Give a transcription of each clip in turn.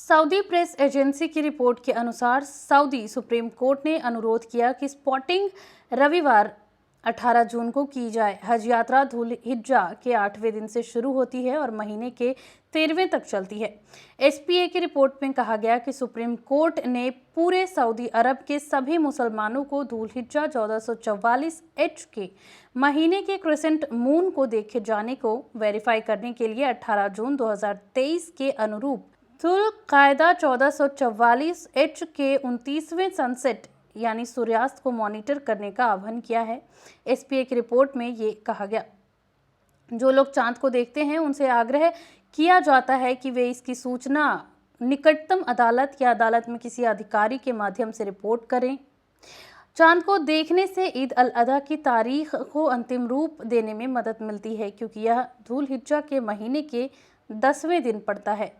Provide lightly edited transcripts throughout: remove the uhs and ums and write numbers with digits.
Saudi press agency की report के अनुसार सऊदी सुप्रीम कोर्ट ने अनुरोध किया कि स्पॉटिंग रविवार 18 जून को की जाए। हज यात्रा धुल हिज्जा के 8वें दिन से शुरू होती है और महीने के 13वें तक चलती है। एसपीए की रिपोर्ट में कहा गया कि सुप्रीम कोर्ट ने पूरे सऊदी अरब के सभी मुसलमानों को धुल हिज्जा 1444 H के महीने के क्रिसेंट मून को देखे जाने को वेरीफाई करने के लिए 18 जून 2023 के अनुरूप धुल कायदा 1444 H के 29वें सनसेट यानी सूर्यास्त को मॉनिटर करने का आह्वान किया है। एसपीए की रिपोर्ट में ये कहा गया, जो लोग चांद को देखते हैं उनसे आग्रह किया जाता है कि वे इसकी सूचना निकटतम अदालत या अदालत में किसी अधिकारी के माध्यम से रिपोर्ट करें। चांद को देखने से ईद अल अधा की तारीख को अंतिम रूप देने में मदद मिलती है, क्योंकि यह धुल हिज्जा के महीने के 10वें दिन पड़ता है।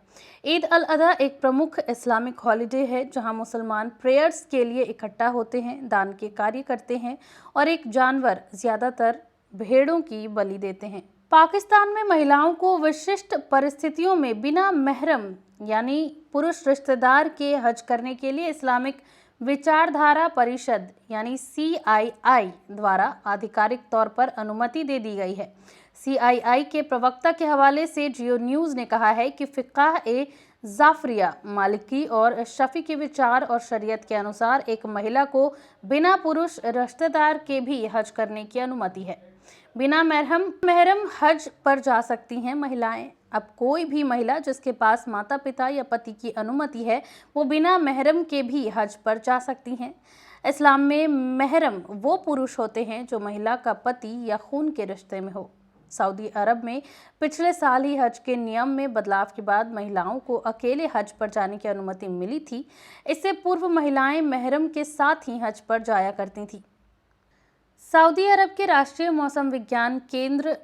ईद अल अधा एक प्रमुख इस्लामिक हॉलिडे है जहां मुसलमान प्रेयर्स के लिए इकट्ठा होते हैं, दान के कार्य करते हैं और एक जानवर, ज्यादातर भेड़ों की बलि देते हैं। पाकिस्तान में महिलाओं को विशिष्ट परिस्थितियों में बिना महरम यानी पुरुष रिश्तेदार के हज करने के लिए इस्लामिक विचारधारा परिषद यानी CII द्वारा आधिकारिक तौर पर अनुमति दे दी गई है। CII के प्रवक्ता के हवाले से जियो न्यूज़ ने कहा है कि फ़िक़्ह-ए-ज़ाफ़रिया, मालिकी और शफ़ी के विचार और शरीयत के अनुसार एक महिला को बिना पुरुष रिश्तेदार के भी हज करने की अनुमति है। बिना महरम हज पर जा सकती हैं महिलाएं। अब कोई भी महिला जिसके पास माता पिता या पति की अनुमति है वो बिना महरम के भी हज पर जा सकती हैं। इस्लाम में महरम वो पुरुष होते हैं जो महिला का पति या खून के रिश्ते में हो। सऊदी अरब में पिछले साल ही हज के नियम में बदलाव के बाद महिलाओं को अकेले हज पर जाने की अनुमति मिली थी। इससे पूर्व महिलाएं महरम के साथ ही हज पर जाया करती थीं। सऊदी अरब के राष्ट्रीय मौसम विज्ञान केंद्र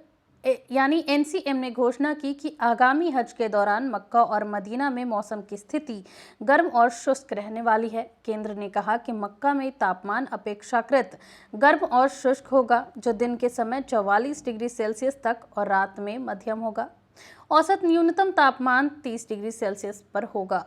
यानी NCM ने घोषणा की कि आगामी हज के दौरान मक्का और मदीना में मौसम की स्थिति गर्म और शुष्क रहने वाली है। केंद्र ने कहा कि मक्का में तापमान अपेक्षाकृत गर्म और शुष्क होगा, जो दिन के समय 44 डिग्री सेल्सियस तक और रात में मध्यम होगा। औसत न्यूनतम तापमान 30 डिग्री सेल्सियस पर होगा।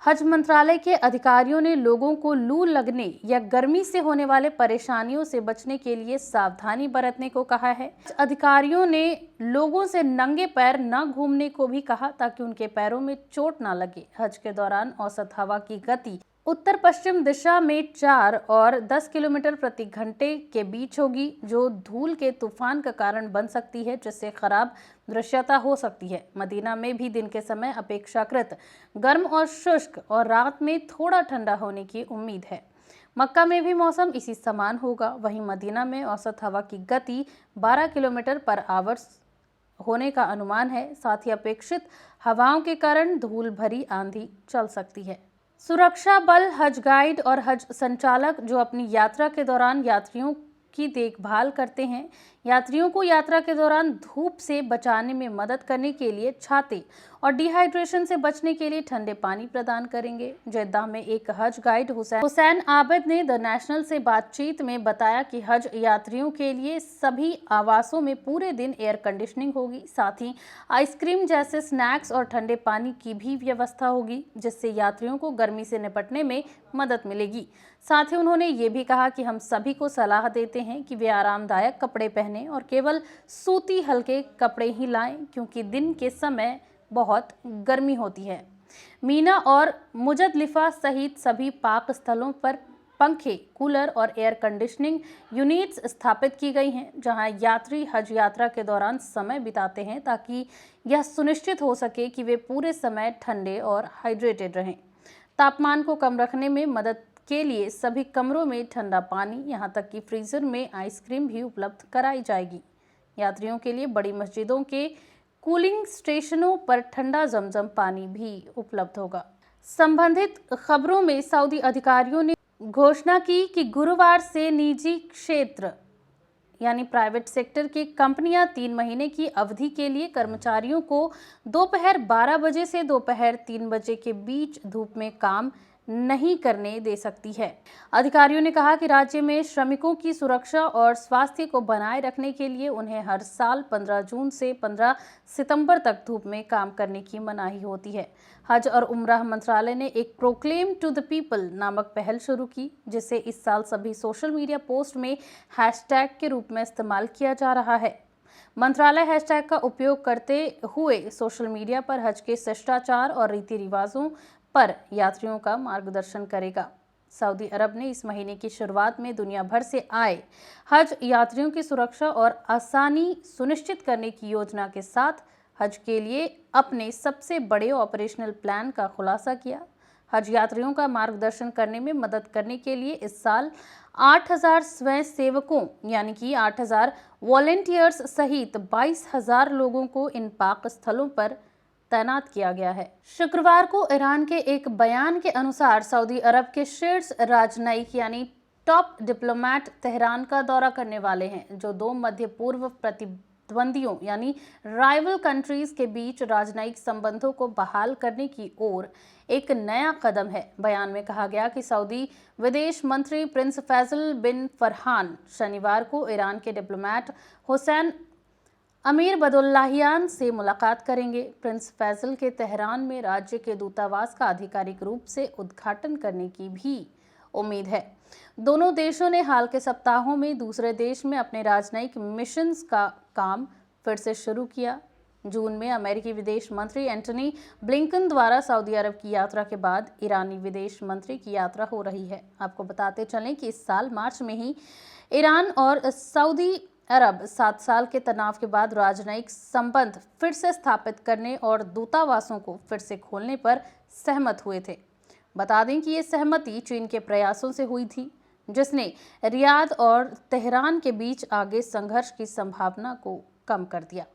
हज मंत्रालय के अधिकारियों ने लोगों को लू लगने या गर्मी से होने वाले परेशानियों से बचने के लिए सावधानी बरतने को कहा है। अधिकारियों ने लोगों से नंगे पैर न घूमने को भी कहा ताकि उनके पैरों में चोट न लगे। हज के दौरान औसत हवा की गति उत्तर पश्चिम दिशा में 4 और 10 किलोमीटर प्रति घंटे के बीच होगी, जो धूल के तूफान का कारण बन सकती है, जिससे खराब दृश्यता हो सकती है। मदीना में भी दिन के समय अपेक्षाकृत गर्म और शुष्क और रात में थोड़ा ठंडा होने की उम्मीद है। मक्का में भी मौसम इसी समान होगा। वहीं मदीना में औसत हवा की गति 12 किलोमीटर पर आवर होने का अनुमान है। साथ ही अपेक्षित हवाओं के कारण धूल भरी आंधी चल सकती है। सुरक्षा बल, हज गाइड और हज संचालक जो अपनी यात्रा के दौरान यात्रियों की देखभाल करते हैं, यात्रियों को यात्रा के दौरान धूप से बचाने में मदद करने के लिए छाते और डिहाइड्रेशन से बचने के लिए ठंडे पानी प्रदान करेंगे। जेद्दाह में एक हज गाइड हुसैन आबिद ने द नेशनल से बातचीत में बताया कि हज यात्रियों के लिए सभी आवासों में पूरे दिन एयर कंडीशनिंग होगी। साथ ही आइसक्रीम जैसे स्नैक्स और ठंडे पानी की भी व्यवस्था होगी, जिससे यात्रियों को गर्मी से निपटने में मदद मिलेगी। साथ ही उन्होंने ये भी कहा कि हम सभी को सलाह देते हैं कि वे आरामदायक कपड़े पहनें और केवल सूती हल्के कपड़े ही लाएं, क्योंकि दिन के समय बहुत गर्मी होती है। मीना और मुजदलिफा सहित सभी पाक स्थलों पर पंखे, कूलर और एयर कंडीशनिंग यूनिट्स स्थापित की गई हैं, जहां यात्री हज यात्रा के दौरान समय बिताते हैं, ताकि यह सुनिश्चित हो सके कि वे पूरे समय ठंडे और हाइड्रेटेड रहें। तापमान को कम रखने में मदद के लिए सभी कमरों में ठंडा पानी, यहां तक कि फ्रीजर में आइसक्रीम भी उपलब्ध कराई जाएगी। यात्रियों के लिए बड़ी मस्जिदों के कूलिंग स्टेशनों पर ठंडा जमजम पानी भी उपलब्ध होगा। संबंधित खबरों में सऊदी अधिकारियों ने घोषणा की कि गुरुवार से निजी क्षेत्र यानी प्राइवेट सेक्टर की कंपनियां 3 महीने की अवधि के लिए कर्मचारियों को दोपहर 12 बजे से दोपहर 3 बजे के बीच धूप में काम नहीं करने दे सकती है। अधिकारियों ने कहा कि राज्य में श्रमिकों की सुरक्षा और स्वास्थ्य को बनाए रखने के लिए उन्हें हर साल 15 जून से 15 सितंबर तक धूप में काम करने की मनाही होती है। हज और उम्राह मंत्रालय ने एक प्रोक्लेम टू द पीपल नामक पहल शुरू की, जिसे इस साल सभी सोशल मीडिया पोस्ट में हैशटैग के रूप में इस्तेमाल किया जा रहा है। मंत्रालय हैशटैग का उपयोग करते हुए सोशल मीडिया पर हज के शिष्टाचार और रीति रिवाजों पर यात्रियों का मार्गदर्शन करेगा। सऊदी अरब ने इस महीने की शुरुआत में दुनिया भर से आए हज यात्रियों की सुरक्षा और आसानी सुनिश्चित करने की योजना के साथ हज के लिए अपने सबसे बड़े ऑपरेशनल प्लान का खुलासा किया। हज यात्रियों का मार्गदर्शन करने में मदद करने के लिए इस साल 8,000 स्वयं सेवकों यानी कि 8,000 वॉलेंटियर्स सहित 22,000 लोगों को इन पाक स्थलों पर तैनात किया गया है। शुक्रवार को ईरान के एक बयान के अनुसार सऊदी अरब के शीर्ष राजनयिक यानी टॉप डिप्लोमेट तेहरान का दौरा करने वाले हैं, जो 2 मध्य पूर्व प्रतिद्वंदियों यानी राइवल कंट्रीज के बीच राजनयिक संबंधों को बहाल करने की ओर एक नया कदम है। बयान में कहा गया कि सऊदी विदेश मंत्री प्रिंस फैसल बिन फरहान शनिवार को ईरान के डिप्लोमेट हुसैन अमीर बदुल्लाहियान से मुलाकात करेंगे। प्रिंस फैसल के तेहरान में राज्य के दूतावास का आधिकारिक रूप से उद्घाटन करने की भी उम्मीद है। दोनों देशों ने हाल के सप्ताहों में दूसरे देश में अपने राजनयिक मिशंस का काम फिर से शुरू किया। जून में अमेरिकी विदेश मंत्री एंटनी ब्लिंकन द्वारा सऊदी अरब की यात्रा के बाद ईरानी विदेश मंत्री की यात्रा हो रही है। आपको बताते चलें कि इस साल मार्च में ही ईरान और सऊदी अरब 7 साल के तनाव के बाद राजनयिक संबंध फिर से स्थापित करने और दूतावासों को फिर से खोलने पर सहमत हुए थे। बता दें कि ये सहमति चीन के प्रयासों से हुई थी, जिसने रियाद और तेहरान के बीच आगे संघर्ष की संभावना को कम कर दिया।